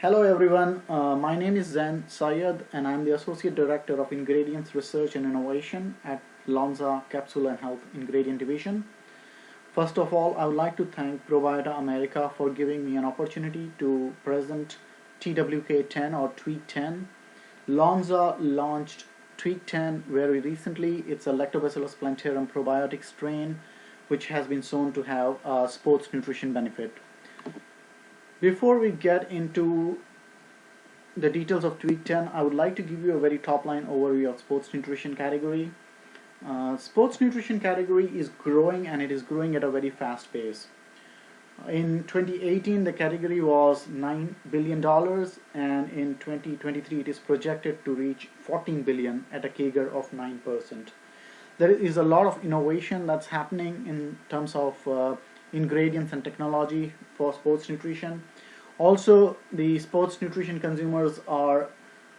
Hello everyone, my name is Zain Syed and I'm the Associate Director of Ingredients Research and Innovation at Lonza Capsule and Health Ingredient Division. First of all, I would like to thank Probiota America for giving me an opportunity to present TWK10 or TWK10. Lonza launched TWK10 very recently. It's a Lactobacillus plantarum probiotic strain which has been shown to have a sports nutrition benefit. Before we get into the details of TWK10, I would like to give you a very top-line overview of sports nutrition category. Sports nutrition category is growing, and it is growing at a very fast pace. In 2018, the category was $9 billion, and in 2023, it is projected to reach $14 billion at a CAGR of 9%. There is a lot of innovation that's happening in terms of ingredients and technology for sports nutrition. Also, the sports nutrition consumers are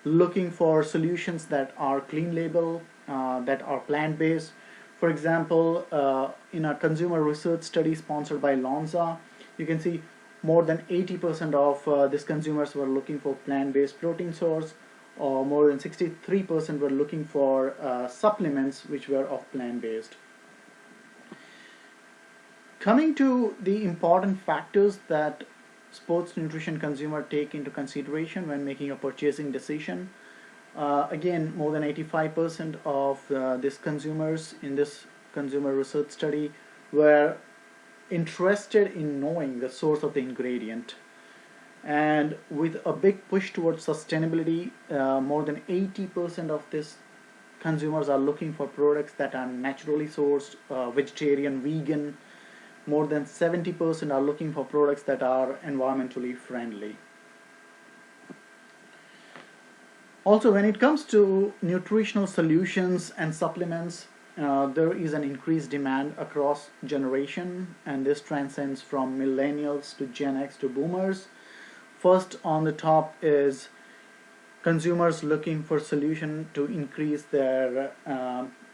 looking for solutions that are clean label, that are plant-based. For example, in a consumer research study sponsored by Lonza, you can see more than 80% of these consumers were looking for plant-based protein source, or more than 63% were looking for supplements which were of plant-based. Coming to the important factors that sports nutrition consumer take into consideration when making a purchasing decision. Again, more than 85% of these consumers in this consumer research study were interested in knowing the source of the ingredient. And with a big push towards sustainability, more than 80% of these consumers are looking for products that are naturally sourced, vegetarian, vegan. More than 70% are looking for products that are environmentally friendly. Also, when it comes to nutritional solutions and supplements, there is an increased demand across generation, and this transcends from millennials to Gen X to boomers. First on the top is consumers looking for solution to increase their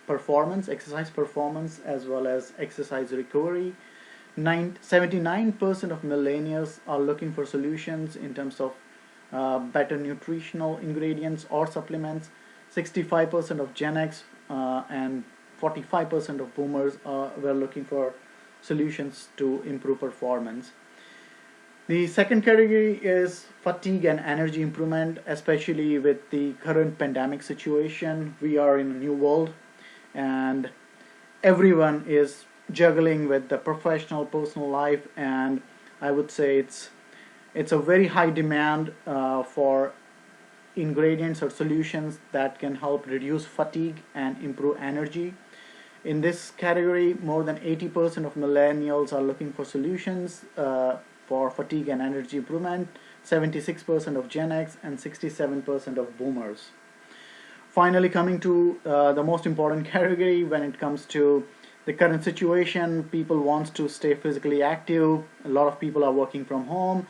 performance, exercise performance, as well as exercise recovery. 79% of millennials are looking for solutions in terms of better nutritional ingredients or supplements. 65% of Gen X and 45% of boomers were looking for solutions to improve performance. The second category is fatigue and energy improvement, especially with the current pandemic situation. We are in a new world, and everyone is juggling with the professional, personal life, and I would say it's a very high demand for ingredients or solutions that can help reduce fatigue and improve energy. In this category, more than 80% of millennials are looking for solutions for fatigue and energy improvement, 76% of Gen X and 67% of boomers. Finally, coming to the most important category when it comes to the current situation, people want to stay physically active. A lot of people are working from home.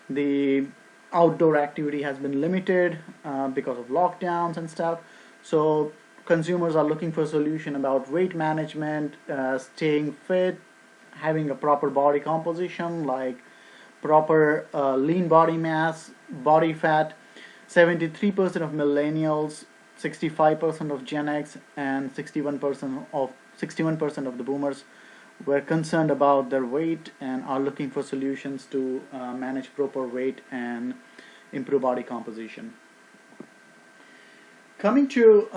The outdoor activity has been limited because of lockdowns and stuff. So consumers are looking for a solution about weight management, staying fit, having a proper body composition, like proper lean body mass, body fat. 73% of millennials, 65% of Gen X, and 61% of the boomers were concerned about their weight and are looking for solutions to manage proper weight and improve body composition. Coming to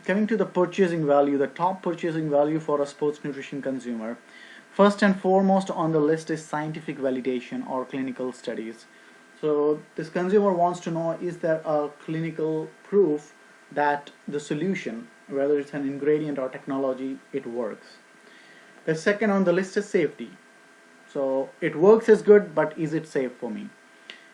the purchasing value, the top purchasing value for a sports nutrition consumer. First and foremost on the list is scientific validation or clinical studies. So this consumer wants to know, is there a clinical proof that the solution, whether it's an ingredient or technology, it works. The second on the list is safety. So it works is good, but is it safe for me?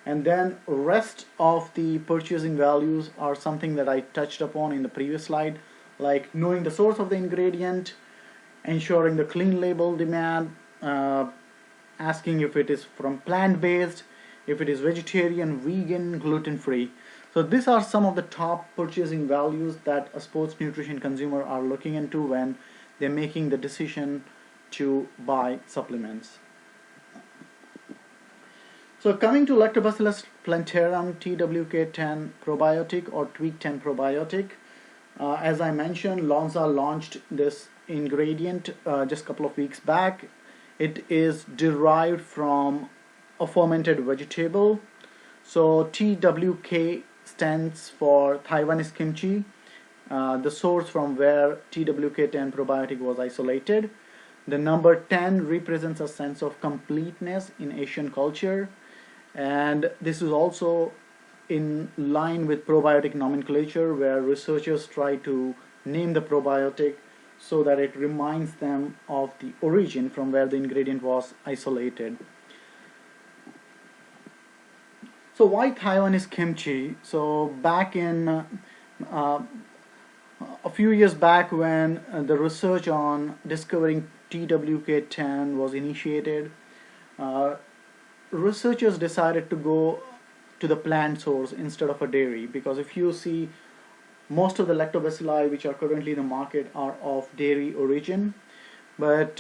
And then rest of the purchasing values are something that I touched upon in the previous slide, like knowing the source of the ingredient, ensuring the clean label demand, asking if it is from plant-based, if it is vegetarian, vegan, gluten-free. So these are some of the top purchasing values that a sports nutrition consumer are looking into when they're making the decision to buy supplements. So coming to Lactobacillus plantarum TWK10 probiotic or TWK10 probiotic, as I mentioned, Lonza launched this ingredient just a couple of weeks back. It is derived from a fermented vegetable. So TWK stands for Taiwanese kimchi, the source from where TWK10 probiotic was isolated. The number 10 represents a sense of completeness in Asian culture, and this is also in line with probiotic nomenclature, where researchers try to name the probiotic so that it reminds them of the origin from where the ingredient was isolated. So why Taiwanese kimchi? So back in a few years back, when the research on discovering TWK10 was initiated, researchers decided to go to the plant source instead of a dairy, because if you see, most of the lactobacilli which are currently in the market are of dairy origin. But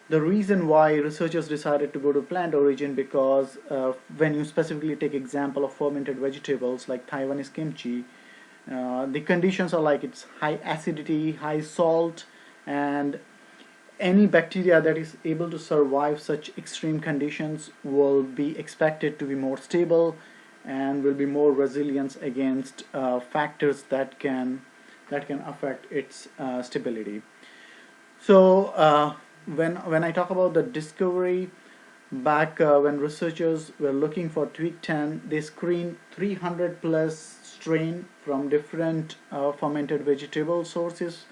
the reason why researchers decided to go to plant origin, because when you specifically take example of fermented vegetables like Taiwanese kimchi, the conditions are like it's high acidity, high salt, and any bacteria that is able to survive such extreme conditions will be expected to be more stable and will be more resilient against factors that can affect its stability. So when I talk about the discovery, back when researchers were looking for TWK10, they screened 300 plus strain from different fermented vegetable sources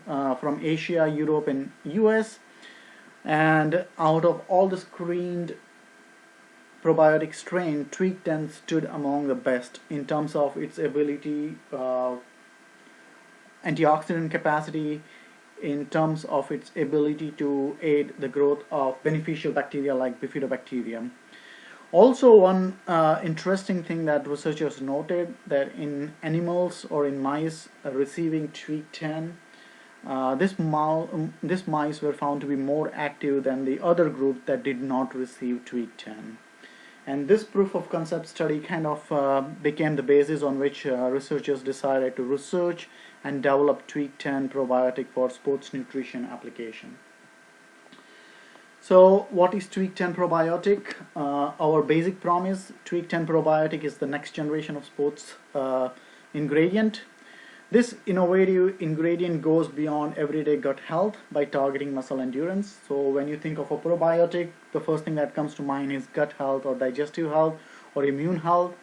from Asia, Europe, and US. And out of all the screened probiotic strain, TWK10 stood among the best in terms of its ability, antioxidant capacity, in terms of its ability to aid the growth of beneficial bacteria like bifidobacterium. Also, one interesting thing that researchers noted, that in animals or in mice receiving TWK10, this mice were found to be more active than the other group that did not receive TWK10. And this proof of concept study kind of became the basis on which researchers decided to research and develop TWK10 probiotic for sports nutrition application. So what is TWK10 probiotic? Our basic promise: TWK10 probiotic is the next generation of sports ingredient. This innovative ingredient goes beyond everyday gut health by targeting muscle endurance. So when you think of a probiotic, the first thing that comes to mind is gut health or digestive health or immune health.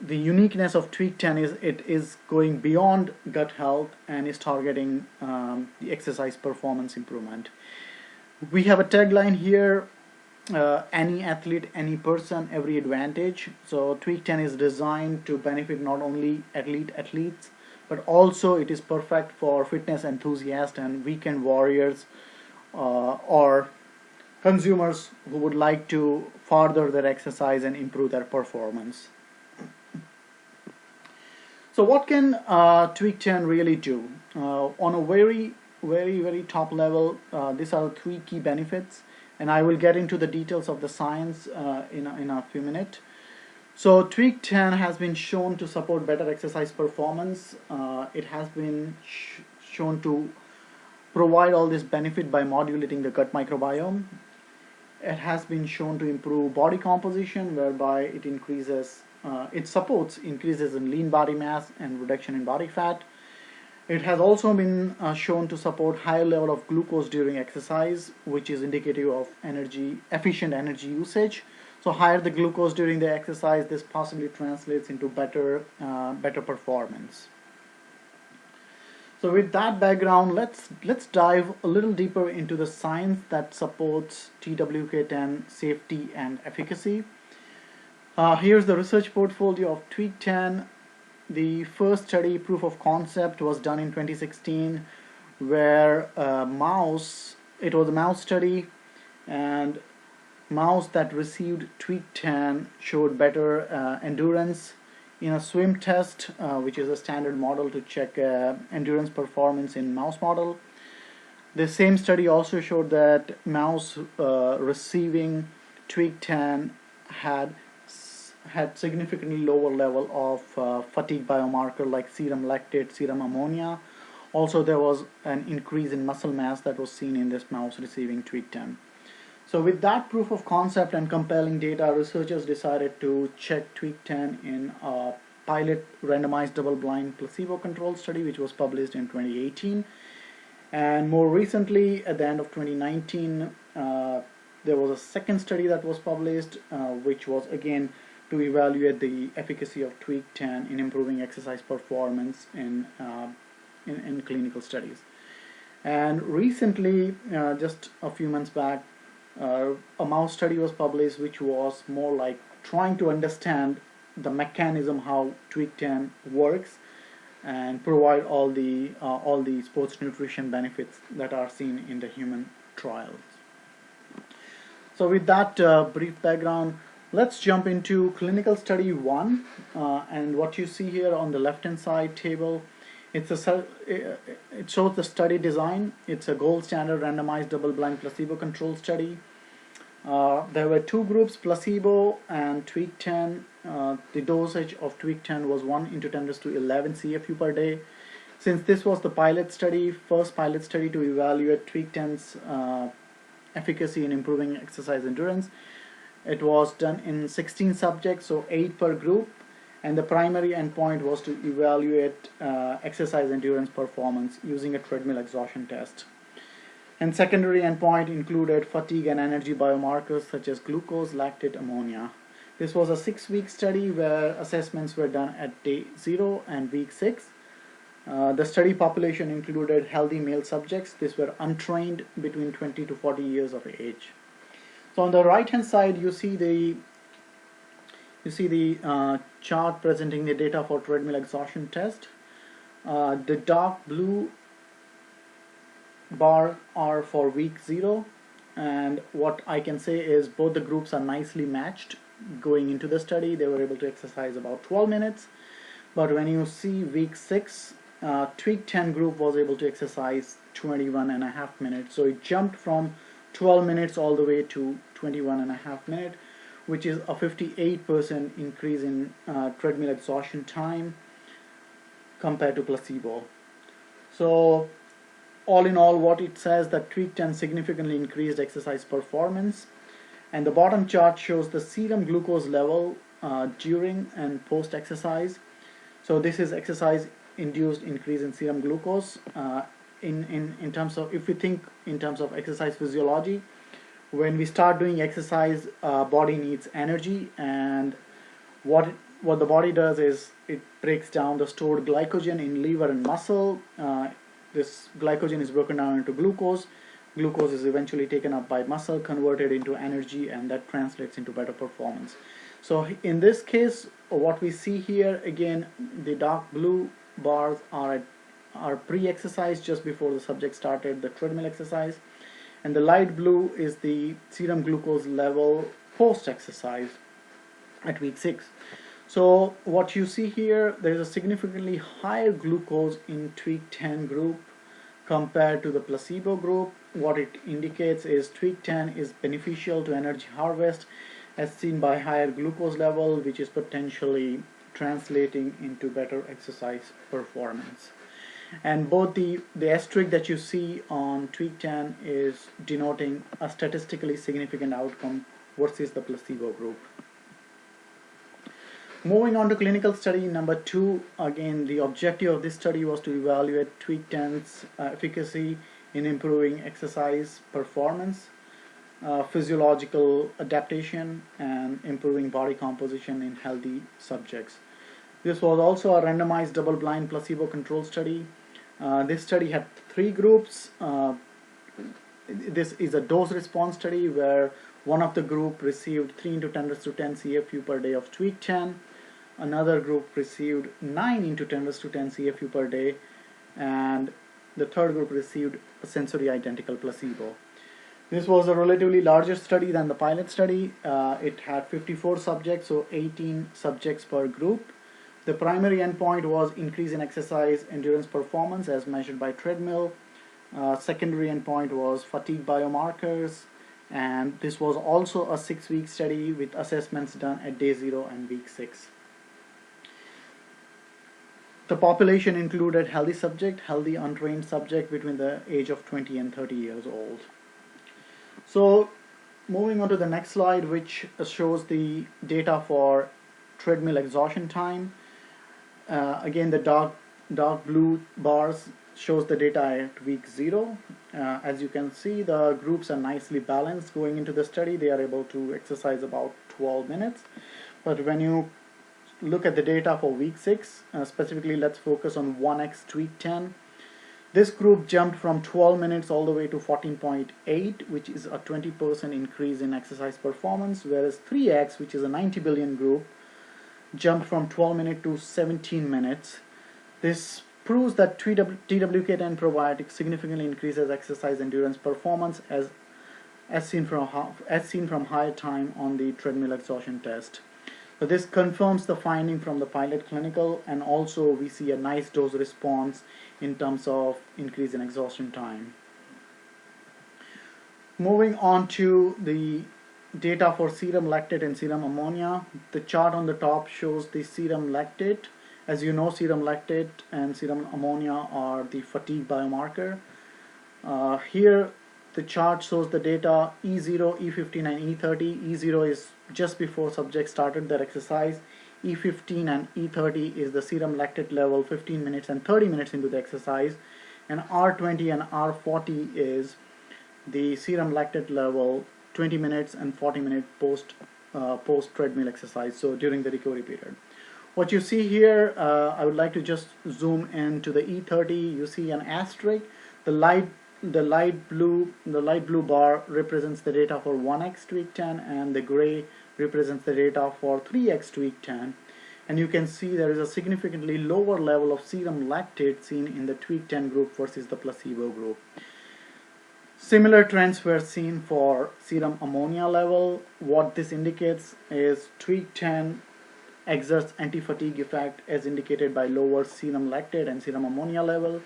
The uniqueness of TWK10 is it is going beyond gut health and is targeting the exercise performance improvement. We have a tagline here: any athlete, any person, every advantage. So TWK10 is designed to benefit not only athletes, but also it is perfect for fitness enthusiasts and weekend warriors or consumers who would like to further their exercise and improve their performance. So what can TWK10 really do? On a very top level, these are three key benefits, and I will get into the details of the science in a few minutes. So TWK10 has been shown to support better exercise performance. It has been shown to provide all this benefit by modulating the gut microbiome. It has been shown to improve body composition, whereby it supports increases in lean body mass and reduction in body fat. It has also been shown to support higher level of glucose during exercise, which is indicative of efficient energy usage. So higher the glucose during the exercise, this possibly translates into better performance. So with that background, let's dive a little deeper into the science that supports TWK10 safety and efficacy. Here's the research portfolio of TWK10. The first study, proof of concept, was done in 2016, where it was a mouse study, and mouse that received TWK10 showed better endurance in a swim test, which is a standard model to check endurance performance in mouse model. The same study also showed that mouse receiving TWK10 had significantly lower level of fatigue biomarker like serum lactate, serum ammonia. Also, there was an increase in muscle mass that was seen in this mouse receiving TWK10. So with that proof of concept and compelling data, researchers decided to check TWK10 in a pilot randomized double-blind placebo-controlled study which was published in 2018. And more recently, at the end of 2019, there was a second study that was published which was again to evaluate the efficacy of TWK10 in improving exercise performance in clinical studies. And recently, just a few months back, a mouse study was published which was more like trying to understand the mechanism how TWK10 works and provide all the sports nutrition benefits that are seen in the human trials. So with that brief background, let's jump into clinical study 1, and what you see here on the left hand side table, it shows the study design. It's a gold standard randomized double-blind placebo-controlled study. There were two groups, placebo and TWK10. The dosage of TWK10 was 1 × 10⁻11 CFU per day. Since this was the pilot study, first pilot study to evaluate TWK10's efficacy in improving exercise endurance, it was done in 16 subjects, so 8 per group, and the primary endpoint was to evaluate exercise endurance performance using a treadmill exhaustion test. And secondary endpoint included fatigue and energy biomarkers such as glucose, lactate, ammonia. This was a 6-week study where assessments were done at day 0 and week 6. The study population included healthy male subjects. These were untrained between 20 to 40 years of age. So on the right hand side you see the chart presenting the data for treadmill exhaustion test. The dark blue bar are for week 0, and what I can say is both the groups are nicely matched. Going into the study they were able to exercise about 12 minutes, but when you see week 6, TWK10 group was able to exercise 21.5 minutes, so it jumped from 12 minutes all the way to 21.5 minutes, which is a 58% increase in treadmill exhaustion time compared to placebo. So all in all, what it says that TWK10 significantly increased exercise performance, and the bottom chart shows the serum glucose level during and post exercise. So this is exercise induced increase in serum glucose. In terms of, if we think in terms of exercise physiology, when we start doing exercise, body needs energy, and what the body does is it breaks down the stored glycogen in liver and muscle. This glycogen is broken down into glucose. Glucose is eventually taken up by muscle, converted into energy, and that translates into better performance. So in this case, what we see here, again, the dark blue bars are pre-exercise, just before the subject started the treadmill exercise, and the light blue is the serum glucose level post-exercise at week 6. So what you see here, there is a significantly higher glucose in TWK10 group compared to the placebo group. What it indicates is TWK10 is beneficial to energy harvest as seen by higher glucose level, which is potentially translating into better exercise performance. And both the asterisk that you see on TWK10 is denoting a statistically significant outcome versus the placebo group. Moving on to clinical study number 2, again the objective of this study was to evaluate TWK10's efficacy in improving exercise performance, physiological adaptation, and improving body composition in healthy subjects. This was also a randomized double-blind placebo-controlled study. This study had 3 groups. This is a dose-response study where one of the group received 3 × 10⁻10 CFU per day of TWK10. Another group received 9 × 10⁻10 CFU per day, and the third group received a sensory identical placebo. This was a relatively larger study than the pilot study. It had 54 subjects, so 18 subjects per group. The primary endpoint was increase in exercise endurance performance as measured by treadmill. Secondary endpoint was fatigue biomarkers, and this was also a 6-week study with assessments done at day 0 and week 6. The population included healthy untrained subject between the age of 20 and 30 years old. So moving on to the next slide, which shows the data for treadmill exhaustion time. Again, the dark blue bars shows the data at week 0. As you can see, the groups are nicely balanced. Going into the study, they are able to exercise about 12 minutes. But when you look at the data for week 6, specifically let's focus on 1x TWK10. This group jumped from 12 minutes all the way to 14.8, which is a 20% increase in exercise performance, whereas 3x, which is a 90 billion group, jumped from 12 minutes to 17 minutes. This proves that TWK10 probiotics significantly increases exercise endurance performance as seen from higher time on the treadmill exhaustion test. So this confirms the finding from the pilot clinical, and also we see a nice dose response in terms of increase in exhaustion time. Moving on to the data for serum lactate and serum ammonia. The chart on the top shows the serum lactate. As you know, serum lactate and serum ammonia are the fatigue biomarker. Here the chart shows the data E0, E15 and E30. E0 is just before subjects started their exercise. E15 and E30 is the serum lactate level 15 minutes and 30 minutes into the exercise, and R20 and R40 is the serum lactate level 20 minutes and 40 minutes post treadmill exercise, so during the recovery period. What you see here, I would like to just zoom into the E30. You see an asterisk. The light blue bar represents the data for 1x TWK10, and the gray represents the data for 3x TWK10. And you can see there is a significantly lower level of serum lactate seen in the TWK10 group versus the placebo group. Similar trends were seen for serum ammonia level. What this indicates is TWK10 exerts anti-fatigue effect as indicated by lower serum lactate and serum ammonia level.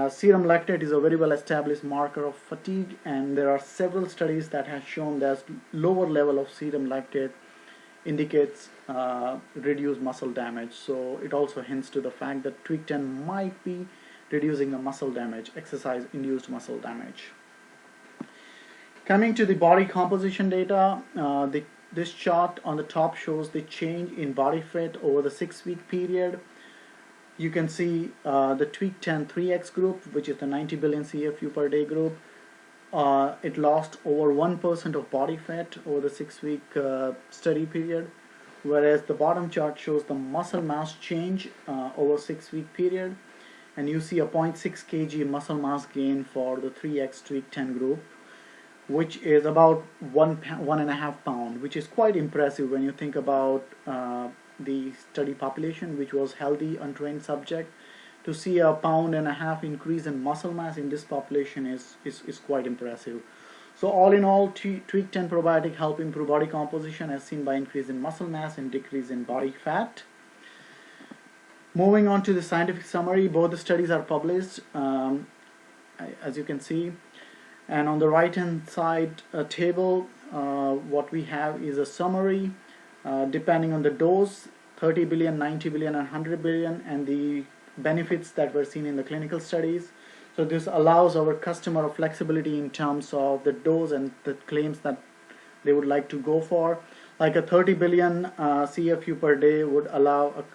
Serum lactate is a very well established marker of fatigue, and there are several studies that have shown that lower level of serum lactate indicates reduced muscle damage. So it also hints to the fact that TWK10 might be reducing the muscle damage, exercise induced muscle damage. Coming to the body composition data, this chart on the top shows the change in body fat over the 6-week period. You can see the TWK10 3x group, which is the 90 billion CFU per day group. It lost over 1% of body fat over the 6-week study period, whereas the bottom chart shows the muscle mass change over 6-week period, and you see a 0.6 kg muscle mass gain for the 3x TWK10 group, which is about 1.5 pound, which is quite impressive when you think about the study population, which was healthy untrained subject. To see a 1.5 pound increase in muscle mass in this population is quite impressive. So all in all, TWK10 probiotic help improve body composition as seen by increase in muscle mass and decrease in body fat. Moving on to the scientific summary, both the studies are published, as you can see. And on the right hand side table, what we have is a summary depending on the dose, 30 billion, 90 billion and 100 billion, and the benefits that were seen in the clinical studies. So this allows our customer flexibility in terms of the dose and the claims that they would like to go for. Like a 30 billion CFU per day would allow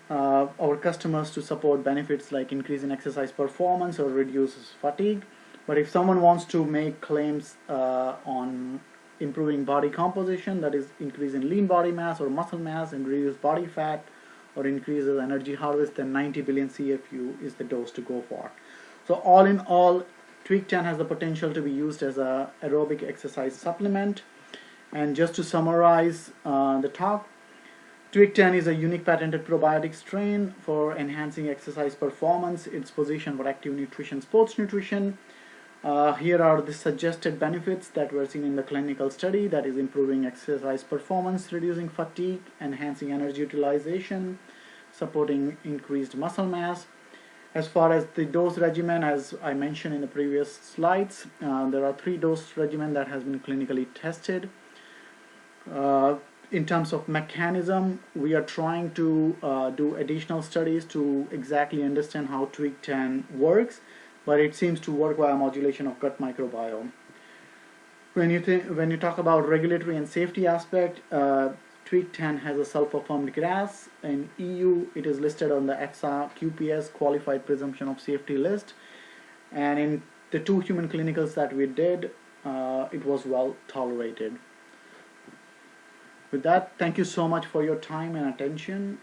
our customers to support benefits like increase in exercise performance or reduces fatigue. But if someone wants to make claims on improving body composition, that is increase in lean body mass or muscle mass and reduce body fat or increases energy harvest, then 90 billion CFU is the dose to go for. So all in all, TWK10 has the potential to be used as a aerobic exercise supplement. And just to summarize the talk, TWK10 is a unique patented probiotic strain for enhancing exercise performance. It's positioned for active nutrition, sports nutrition. Here are the suggested benefits that were seen in the clinical study, that is improving exercise performance, reducing fatigue, enhancing energy utilization, supporting increased muscle mass. As far as the dose regimen, as I mentioned in the previous slides, there are 3 dose regimen that has been clinically tested. In terms of mechanism, we are trying to do additional studies to exactly understand how TWK10 works, but it seems to work via modulation of gut microbiome. When you talk about regulatory and safety aspect, TWK10 has a self-affirmed GRAS. In EU, it is listed on the EFSA QPS Qualified Presumption of Safety list, and in the 2 human clinicals that we did, it was well tolerated. With that, thank you so much for your time and attention.